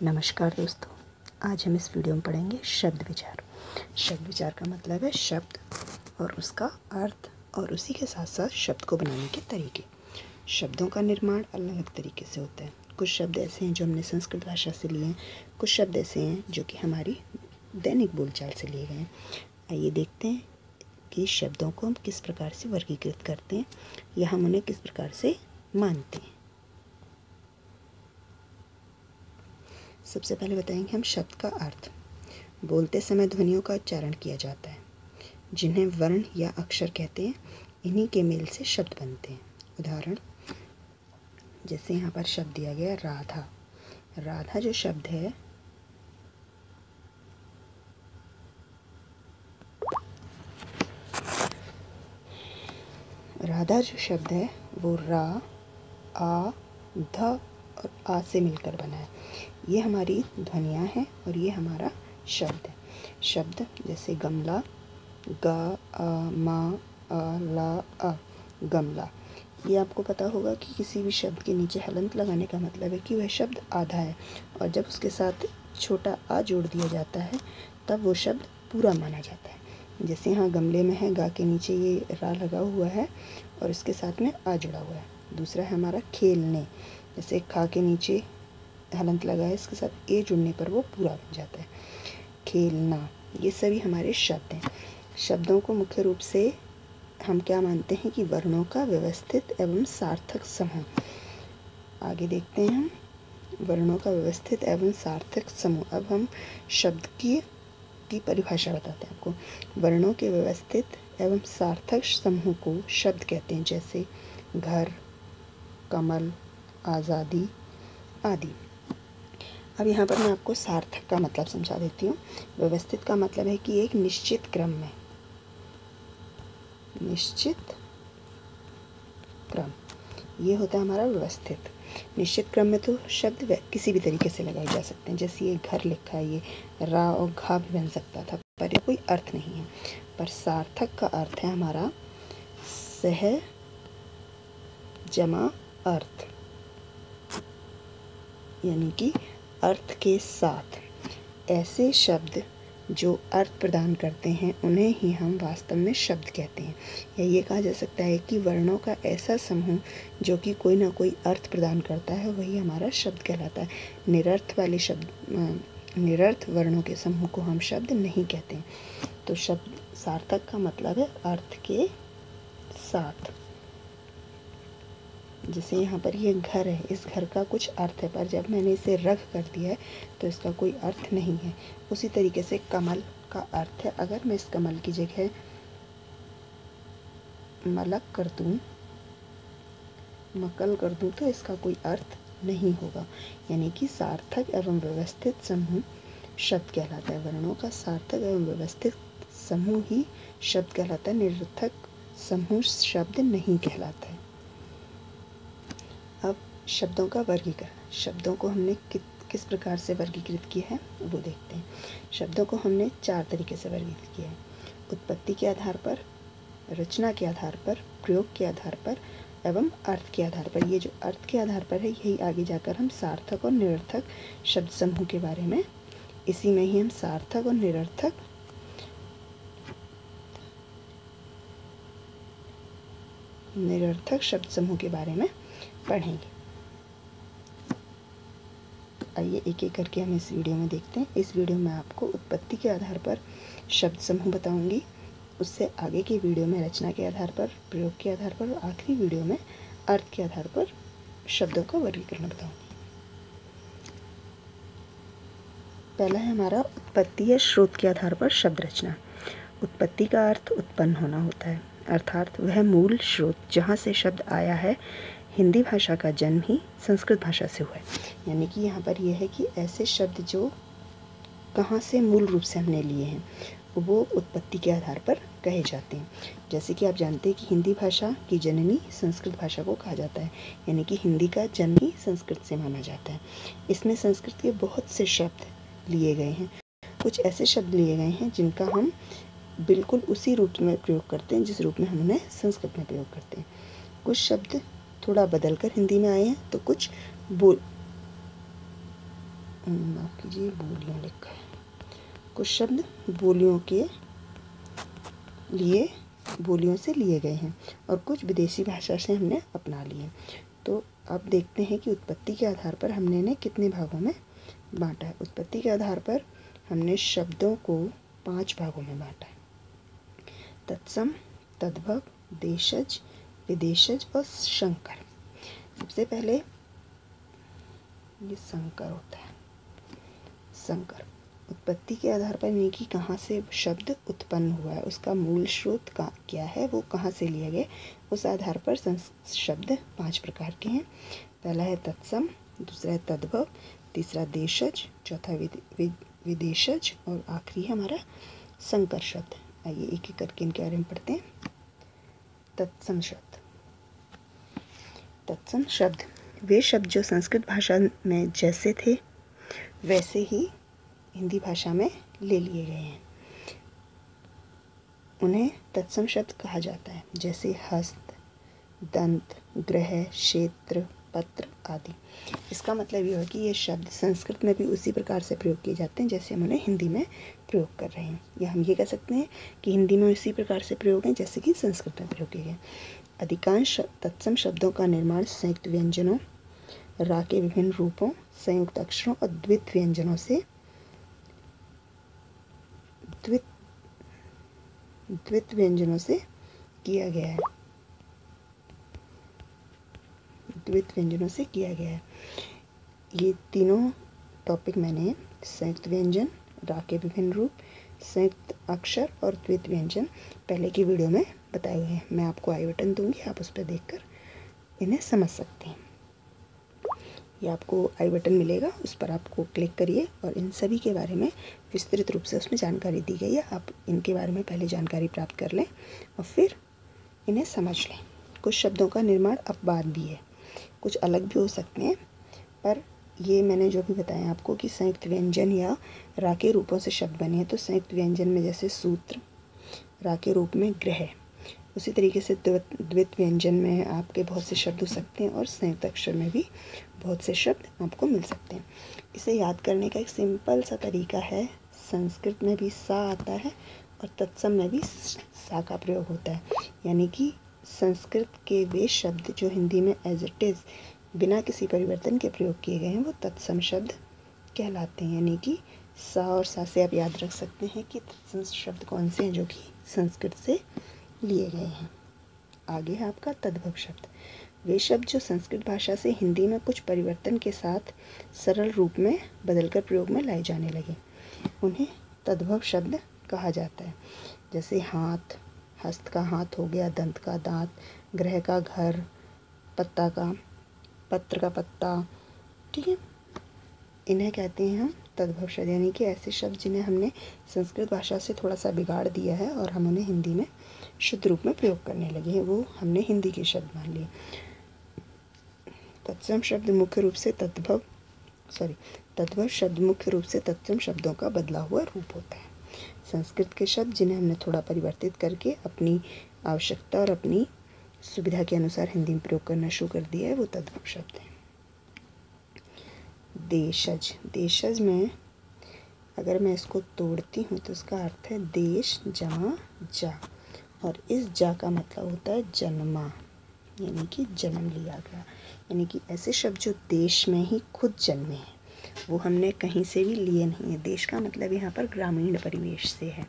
नमस्कार दोस्तों, आज हम इस वीडियो में पढ़ेंगे शब्द विचार। शब्द विचार का मतलब है शब्द और उसका अर्थ और उसी के साथ साथ शब्द को बनाने के तरीके। शब्दों का निर्माण अलग अलग तरीके से होता है। कुछ शब्द ऐसे हैं जो हमने संस्कृत भाषा से लिए हैं, कुछ शब्द ऐसे हैं जो कि हमारी दैनिक बोलचाल से लिए गए हैं। आइए देखते हैं कि शब्दों को हम किस प्रकार से वर्गीकृत करते हैं या हम उन्हें किस प्रकार से मानते हैं। सबसे पहले बताएंगे हम शब्द का अर्थ। बोलते समय ध्वनियों का उच्चारण किया जाता है, जिन्हें वर्ण या अक्षर कहते हैं। इन्हीं के मेल से शब्द बनते हैं। उदाहरण, जैसे यहाँ पर शब्द दिया गया राधा। राधा जो शब्द है, राधा जो शब्द है वो रा, आ, ध और आ से मिलकर बना है। ये हमारी ध्वनियाँ हैं और ये हमारा शब्द है। शब्द जैसे गमला, गा, आ, मा, आ, ला, आ, गमला। ये आपको पता होगा कि किसी भी शब्द के नीचे हलंत लगाने का मतलब है कि वह शब्द आधा है, और जब उसके साथ छोटा आ जोड़ दिया जाता है तब वो शब्द पूरा माना जाता है। जैसे यहाँ गमले में है, गा के नीचे ये रा लगा हुआ है और इसके साथ में आ जुड़ा हुआ है। दूसरा है हमारा खेलने। जैसे खा के नीचे हलंत लगा है, इसके साथ ए जुड़ने पर वो पूरा बन जाता है। खेलना, ये सभी हमारे शब्द हैं। शब्दों को मुख्य रूप से हम क्या मानते हैं कि वर्णों का व्यवस्थित एवं सार्थक समूह। आगे देखते हैं हम वर्णों का व्यवस्थित एवं सार्थक समूह। अब हम शब्द की परिभाषा बताते हैं आपको। वर्णों के व्यवस्थित एवं सार्थक समूह को शब्द कहते हैं, जैसे घर, कमल, आज़ादी आदि। अब यहाँ पर मैं आपको सार्थक का मतलब समझा देती हूँ। व्यवस्थित का मतलब है कि एक निश्चित क्रम में, निश्चित क्रम, ये होता है हमारा व्यवस्थित। निश्चित क्रम में तो शब्द किसी भी तरीके से लगाए जा सकते हैं। जैसे ये घर लिखा है, ये रा और घा भी बन सकता था, पर ये कोई अर्थ नहीं है। पर सार्थक का अर्थ है हमारा सह जमा अर्थ, यानी कि अर्थ के साथ। ऐसे शब्द जो अर्थ प्रदान करते हैं उन्हें ही हम वास्तव में शब्द कहते हैं। या ये कहा जा सकता है कि वर्णों का ऐसा समूह जो कि कोई ना कोई अर्थ प्रदान करता है, वही हमारा शब्द कहलाता है। निरर्थ वाले शब्द, निरर्थ वर्णों के समूह को हम शब्द नहीं कहते हैं। तो शब्द सार्थक का मतलब है अर्थ के साथ। जैसे यहाँ पर ये घर है, इस घर का कुछ अर्थ है, पर जब मैंने इसे रख कर दिया है तो इसका कोई अर्थ नहीं है। उसी तरीके से कमल का अर्थ है, अगर मैं इस कमल की जगह मलक कर दूँ, मकल कर दूँ, तो इसका कोई अर्थ नहीं होगा। यानी कि सार्थक एवं व्यवस्थित समूह शब्द कहलाता है। वर्णों का सार्थक एवं व्यवस्थित समूह ही शब्द कहलाता है। निरर्थक समूह शब्द नहीं कहलाता है। अब शब्दों का वर्गीकरण। शब्दों को हमने किस प्रकार से वर्गीकृत किया है वो देखते हैं। शब्दों को हमने 4 तरीके से वर्गीकृत किया है। उत्पत्ति के आधार पर, रचना के आधार पर, प्रयोग के आधार पर एवं अर्थ के आधार पर। ये जो अर्थ के आधार पर है, यही आगे जाकर हम सार्थक और निरर्थक शब्द समूह के बारे में, इसी में ही हम सार्थक और निरर्थक शब्द समूह के बारे में पढ़ेंगे। आइए एक एक करके हम इस वीडियो में देखते हैं। इस वीडियो में आपको उत्पत्ति के आधार पर शब्द समूह बताऊंगी, उससे आगे की वीडियो में रचना के आधार पर, प्रयोग के आधार पर, और आखिरी वीडियो में अर्थ के आधार पर शब्दों का वर्गीकरण बताऊंगी। पहला है हमारा उत्पत्ति या स्रोत के आधार पर शब्द रचना। उत्पत्ति का अर्थ उत्पन्न होना होता है, अर्थात वह मूल स्रोत जहाँ से शब्द आया है। हिंदी भाषा का जन्म ही संस्कृत भाषा से हुआ है। यानी कि यहाँ पर यह है कि ऐसे शब्द जो कहाँ से मूल रूप से हमने लिए हैं वो उत्पत्ति के आधार पर कहे जाते हैं। जैसे कि आप जानते हैं कि हिंदी भाषा की जननी संस्कृत भाषा को कहा जाता है, यानी कि हिंदी का जन्म ही संस्कृत से माना जाता है। इसमें संस्कृत के बहुत से शब्द लिए गए हैं। कुछ ऐसे शब्द लिए गए हैं जिनका हम बिल्कुल उसी रूप में प्रयोग करते हैं जिस रूप में हम उन्हें संस्कृत में प्रयोग करते हैं। कुछ शब्द थोड़ा बदल कर हिंदी में आए हैं, तो कुछ माफ़ कीजिए, बोलियों लिखा है। कुछ शब्द बोलियों से लिए गए हैं और कुछ विदेशी भाषा से हमने अपना लिए। तो अब देखते हैं कि उत्पत्ति के आधार पर हमने इन्हें कितने भागों में बांटा है। उत्पत्ति के आधार पर हमने शब्दों को 5 भागों में बांटा है। तत्सम, तद्भव, देशज, विदेशज और संकर। सबसे पहले ये संकर होता है। संकर उत्पत्ति के आधार पर यानी कि कहाँ से शब्द उत्पन्न हुआ है, उसका मूल स्रोत क्या है, वो कहाँ से लिए गए, उस आधार पर शब्द 5 प्रकार के हैं। पहला है तत्सम, दूसरा है तद्भव, तीसरा देशज, चौथा विदेशज और आखिरी है हमारा संकर शब्द। आइए एक एक करके इनके बारे में पढ़ते हैं। तत्सम शब्द। तत्सम शब्द वे शब्द जो संस्कृत भाषा में जैसे थे वैसे ही हिंदी भाषा में ले लिए गए हैं। उन्हें तत्सम शब्द कहा जाता है, जैसे हस्त, दंत, ग्रह, क्षेत्र, पत्र आदि। इसका मतलब यह है कि ये शब्द संस्कृत में भी उसी प्रकार से प्रयोग किए जाते हैं जैसे हम उन्हें हिंदी में प्रयोग कर रहे हैं, या हम ये कह सकते हैं कि हिंदी में उसी प्रकार से प्रयोग हैं जैसे कि संस्कृत में प्रयोग किए गए। अधिकांश तत्सम शब्दों का निर्माण संयुक्त व्यंजनों, रा के विभिन्न रूपों, संयुक्त अक्षरों और द्वित व्यंजनों से किया गया है। द्वित व्यंजनों से किया गया है। ये तीनों टॉपिक मैंने संयुक्त व्यंजन, रा के विभिन्न रूप, संयुक्त अक्षर और द्वित व्यंजन पहले की वीडियो में बताए हुए हैं। मैं आपको आई बटन दूंगी, आप उस पर देखकर इन्हें समझ सकते हैं। ये आपको आई बटन मिलेगा, उस पर आपको क्लिक करिए और इन सभी के बारे में विस्तृत रूप से उसमें जानकारी दी गई है। आप इनके बारे में पहले जानकारी प्राप्त कर लें और फिर इन्हें समझ लें। कुछ शब्दों का निर्माण अपवाद भी है, कुछ अलग भी हो सकते हैं, पर ये मैंने जो भी बताया आपको कि संयुक्त व्यंजन या रा के रूपों से शब्द बने हैं, तो संयुक्त व्यंजन में जैसे सूत्र, रा के रूप में ग्रह, उसी तरीके से द्वित व्यंजन में आपके बहुत से शब्द हो सकते हैं और संयुक्त अक्षर में भी बहुत से शब्द आपको मिल सकते हैं। इसे याद करने का एक सिंपल सा तरीका है, संस्कृत में भी सा आता है और तत्सम में भी सा का प्रयोग होता है, यानी कि संस्कृत के वे शब्द जो हिंदी में एज इट इज़ बिना किसी परिवर्तन के प्रयोग किए गए हैं वो तत्सम शब्द कहलाते हैं। यानी कि सा और सा से आप याद रख सकते हैं कि तत्सम शब्द कौन से हैं जो कि संस्कृत से लिए गए हैं। आगे है आपका तद्भव शब्द। वे शब्द जो संस्कृत भाषा से हिंदी में कुछ परिवर्तन के साथ सरल रूप में बदलकर प्रयोग में लाए जाने लगे, उन्हें तद्भव शब्द कहा जाता है। जैसे हाथ, हस्त का हाथ हो गया, दंत का दांत, ग्रह का घर, पत्ता का, पत्र का पत्ता, ठीक है। इन्हें कहते हैं हम तद्भव शब्द, यानी कि ऐसे शब्द जिन्हें हमने संस्कृत भाषा से थोड़ा सा बिगाड़ दिया है और हम उन्हें हिंदी में शुद्ध रूप में प्रयोग करने लगे हैं, वो हमने हिंदी के शब्द मान लिए। तत्सम शब्द मुख्य रूप से तद्भव शब्द मुख्य रूप से तत्सम शब्दों का बदला हुआ रूप होता है। संस्कृत के शब्द जिन्हें हमने थोड़ा परिवर्तित करके अपनी आवश्यकता और अपनी सुविधा के अनुसार हिंदी में प्रयोग करना शुरू कर दिया है, वो तद्भव शब्द है। देशज। देशज में अगर मैं इसको तोड़ती हूँ तो इसका अर्थ है देश जमा जा, और इस जा का मतलब होता है जन्मा, यानी कि जन्म लिया गया। यानी कि ऐसे शब्द जो देश में ही खुद जन्मे हैं, वो हमने कहीं से भी लिए नहीं है। देश का मतलब यहाँ पर ग्रामीण परिवेश से है।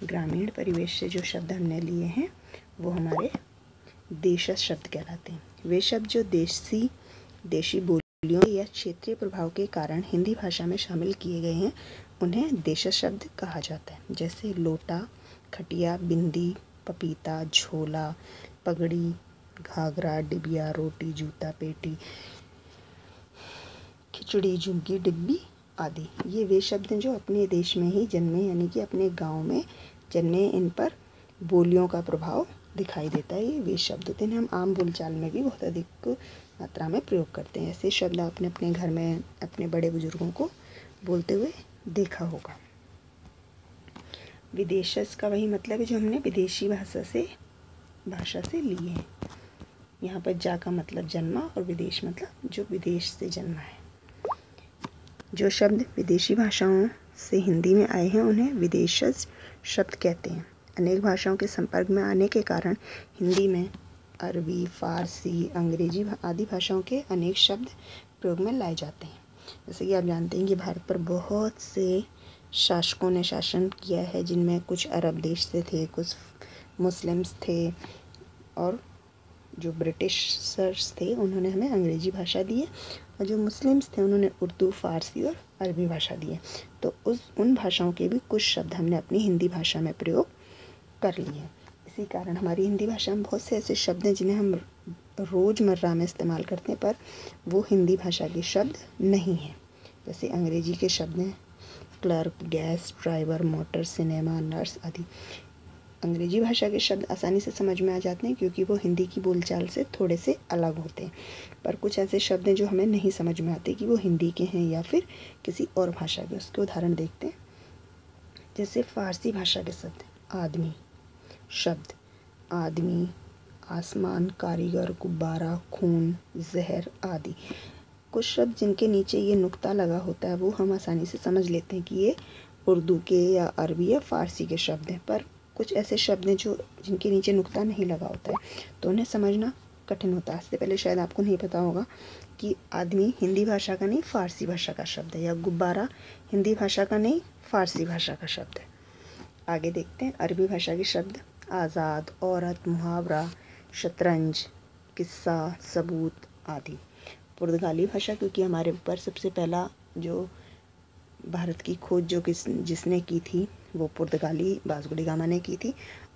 ग्रामीण परिवेश से जो शब्द हमने लिए हैं वो हमारे देशज शब्द कहलाते हैं। वे शब्द जो देशी बोलियों या क्षेत्रीय प्रभाव के कारण हिंदी भाषा में शामिल किए गए हैं, उन्हें देशज शब्द कहा जाता है। जैसे लोटा, खटिया, बिंदी, पपीता, झोला, पगड़ी, घाघरा, डिबिया, रोटी, जूता, पेटी, खिचड़ी, झुग्गी, डिब्बी आदि। ये वे शब्द हैं जो अपने देश में ही जन्मे, यानी कि अपने गांव में जन्मे, इन पर बोलियों का प्रभाव दिखाई देता है। ये वे शब्द होते हैं, हम आम बोलचाल में भी बहुत अधिक मात्रा में प्रयोग करते हैं। ऐसे शब्द आपने अपने घर में अपने बड़े बुजुर्गों को बोलते हुए देखा होगा। विदेशज का वही मतलब है जो हमने विदेशी भाषा से लिए हैं। यहाँ पर जा का मतलब जन्मा और विदेश मतलब जो विदेश से जन्मा है। जो शब्द विदेशी भाषाओं से हिंदी में आए हैं उन्हें विदेशज शब्द कहते हैं। अनेक भाषाओं के संपर्क में आने के कारण हिंदी में अरबी, फारसी, अंग्रेजी आदि भाषाओं के अनेक शब्द प्रयोग में लाए जाते हैं। जैसे कि आप जानते हैं कि भारत पर बहुत से शासकों ने शासन किया है, जिनमें कुछ अरब देश से थे, कुछ मुस्लिम्स थे, और जो ब्रिटिशर्स थे उन्होंने हमें अंग्रेजी भाषा दी है, और जो मुस्लिम्स थे उन्होंने उर्दू, फारसी और अरबी भाषा दी है। तो उन भाषाओं के भी कुछ शब्द हमने अपनी हिंदी भाषा में प्रयोग कर लिए हैं। इसी कारण हमारी हिंदी भाषा में बहुत से ऐसे शब्द हैं जिन्हें हम रोज़मर्रा में इस्तेमाल करते हैं, पर वो हिंदी भाषा के शब्द नहीं हैं। जैसे अंग्रेजी के शब्द हैं clerk, gas, driver, motor, cinema, nurse आदि। अंग्रेजी भाषा के शब्द आसानी से समझ में आ जाते हैं क्योंकि वो हिंदी की बोलचाल से थोड़े से अलग होते हैं, पर कुछ ऐसे शब्द हैं जो हमें नहीं समझ में आते कि वो हिंदी के हैं या फिर किसी और भाषा के। उसके उदाहरण देखते हैं। जैसे फारसी भाषा के शब्द आदमी शब्द, आदमी, आसमान, कारीगर, गुब्बारा, खून, जहर आदि। कुछ शब्द जिनके नीचे ये नुक्ता लगा होता है वो हम आसानी से समझ लेते हैं कि ये उर्दू के या अरबी या फारसी के शब्द हैं, पर कुछ ऐसे शब्द हैं जो जिनके नीचे नुक्ता नहीं लगा होता है तो उन्हें समझना कठिन होता है। इससे पहले शायद आपको नहीं पता होगा कि आदमी हिंदी भाषा का नहीं फारसी भाषा का शब्द है, या गुब्बारा हिंदी भाषा का नहीं फारसी भाषा का शब्द है। आगे देखते हैं अरबी भाषा के शब्द आज़ाद, औरत, मुहावरा, शतरंज, किस्सा, सबूत आदि। पुर्तगाली भाषा, क्योंकि हमारे ऊपर सबसे पहला जो भारत की खोज जिसने की थी वो पुर्तगाली वास्को डी गामा ने की थी,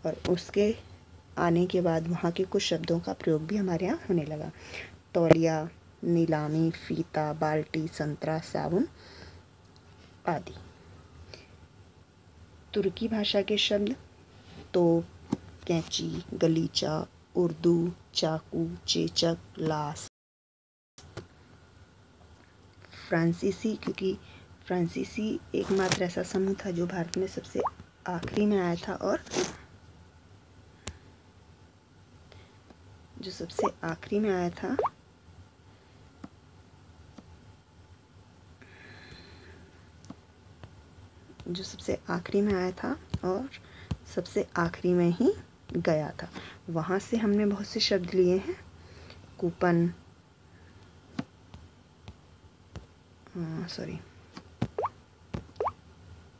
और उसके आने के बाद वहाँ के कुछ शब्दों का प्रयोग भी हमारे यहाँ होने लगा। तौलिया, नीलामी, फीता, बाल्टी, संतरा, साबुन आदि। तुर्की भाषा के शब्द तोप, कैंची, गलीचा, उर्दू, चाकू, चेचक, लाश। फ्रांसीसी, क्योंकि फ्रांसीसी एकमात्र ऐसा समूह था जो भारत में सबसे आखिरी में आया था, और जो सबसे आखिरी में आया था और सबसे आखिरी में ही गया था। वहाँ से हमने बहुत से शब्द लिए हैं।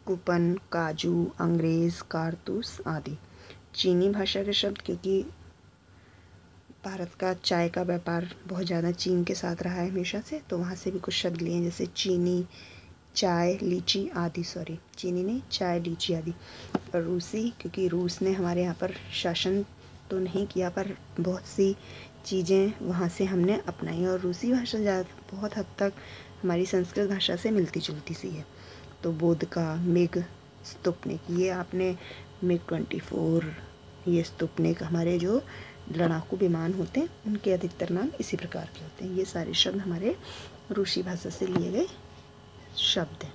कूपन, काजू, अंग्रेज़, कारतूस आदि। चीनी भाषा के शब्द, क्योंकि भारत का चाय का व्यापार बहुत ज़्यादा चीन के साथ रहा है हमेशा से, तो वहाँ से भी कुछ शब्द लिए हैं, जैसे चीनी, चाय, लीची आदि। चीनी नहीं, चाय, लीची आदि। और रूसी, क्योंकि रूस ने हमारे यहाँ पर शासन तो नहीं किया, पर बहुत सी चीज़ें वहाँ से हमने अपनाई, और रूसी भाषा बहुत हद तक हमारी संस्कृत भाषा से मिलती जुलती सी है। तो वोदका, मिग, स्तुपनिक, ये आपने मिग 24, ये स्तुपनिक, हमारे जो लड़ाकू विमान होते हैं उनके अधिकतर नाम इसी प्रकार के होते हैं। ये सारे शब्द हमारे रूसी भाषा से लिए गए शब्द हैं।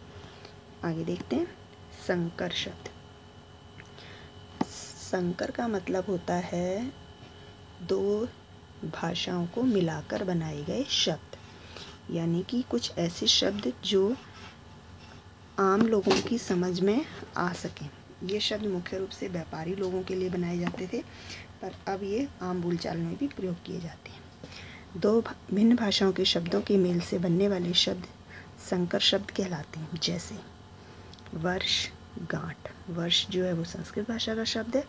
आगे देखते हैं संकर शब्द। संकर का मतलब होता है दो भाषाओं को मिलाकर बनाए गए शब्द, यानी कि कुछ ऐसे शब्द जो आम लोगों की समझ में आ सकें। ये शब्द मुख्य रूप से व्यापारी लोगों के लिए बनाए जाते थे, पर अब ये आम बोलचाल में भी प्रयोग किए जाते हैं। दो भिन्न भाषाओं के शब्दों के मेल से बनने वाले शब्द संकर शब्द कहलाते हैं। जैसे वर्ष, गांठ। वर्ष जो है वो संस्कृत भाषा का शब्द है,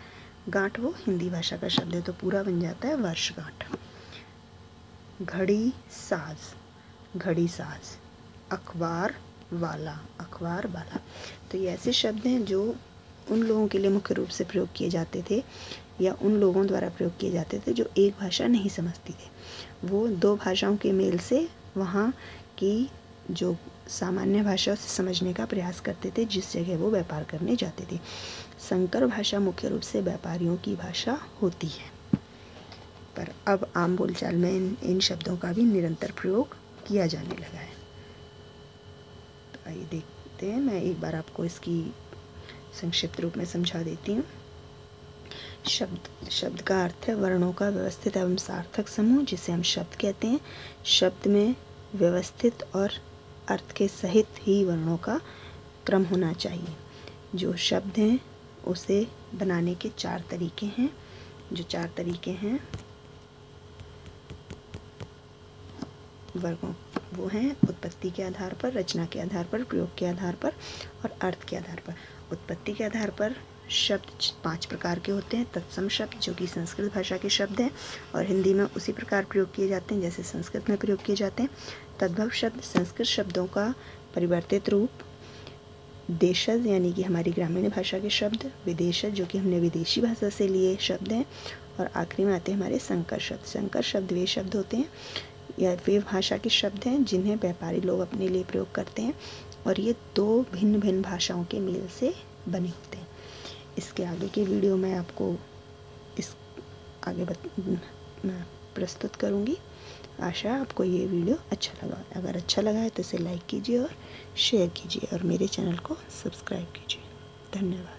गांठ वो हिंदी भाषा का शब्द है, तो पूरा बन जाता है वर्षगांठ। घड़ी, साज, घड़ी साज। अखबार वाला, अखबार वाला। तो ये ऐसे शब्द हैं जो उन लोगों के लिए मुख्य रूप से प्रयोग किए जाते थे, या उन लोगों द्वारा प्रयोग किए जाते थे जो एक भाषा नहीं समझती थे। वो दो भाषाओं के मेल से वहाँ की जो सामान्य भाषा से समझने का प्रयास करते थे जिस जगह वो व्यापार करने जाते थे। संकर भाषा मुख्य रूप से व्यापारियों की भाषा होती है, पर अब आम बोलचाल में इन शब्दों का भी निरंतर प्रयोग किया जाने लगा है। तो आइए देखते हैं, मैं एक बार आपको इसकी संक्षिप्त रूप में समझा देती हूँ। शब्द का अर्थ है वर्णों का व्यवस्थित एवं सार्थक समूह, जिसे हम शब्द कहते हैं। शब्द में व्यवस्थित और अर्थ के सहित ही वर्णों का क्रम होना चाहिए। जो शब्द हैं उसे बनाने के 4 तरीके हैं। जो 4 तरीके हैं वर्गों वो हैं उत्पत्ति के आधार पर, रचना के आधार पर, प्रयोग के आधार पर और अर्थ के आधार पर। उत्पत्ति के आधार पर शब्द 5 प्रकार के होते हैं। तत्सम शब्द जो कि संस्कृत भाषा के शब्द हैं और हिंदी में उसी प्रकार प्रयोग किए जाते हैं जैसे संस्कृत में प्रयोग किए जाते हैं। तद्भव शब्द संस्कृत शब्दों का परिवर्तित रूप। देशज यानी कि हमारी ग्रामीण भाषा के शब्द। विदेशज जो कि हमने विदेशी भाषा से लिए शब्द हैं। और आखिरी में आते हैं हमारे संकर शब्द। संकर शब्द वे शब्द होते हैं या वे भाषा के शब्द हैं जिन्हें व्यापारी लोग अपने लिए प्रयोग करते हैं और ये 2 भिन्न भिन्न भाषाओं के मेल से बने होते हैं। इसके आगे के वीडियो में आपको इस आगे मैं प्रस्तुत करूँगी। आशा आपको ये वीडियो अच्छा लगा। अगर अच्छा लगा है तो इसे लाइक कीजिए और शेयर कीजिए और मेरे चैनल को सब्सक्राइब कीजिए। धन्यवाद।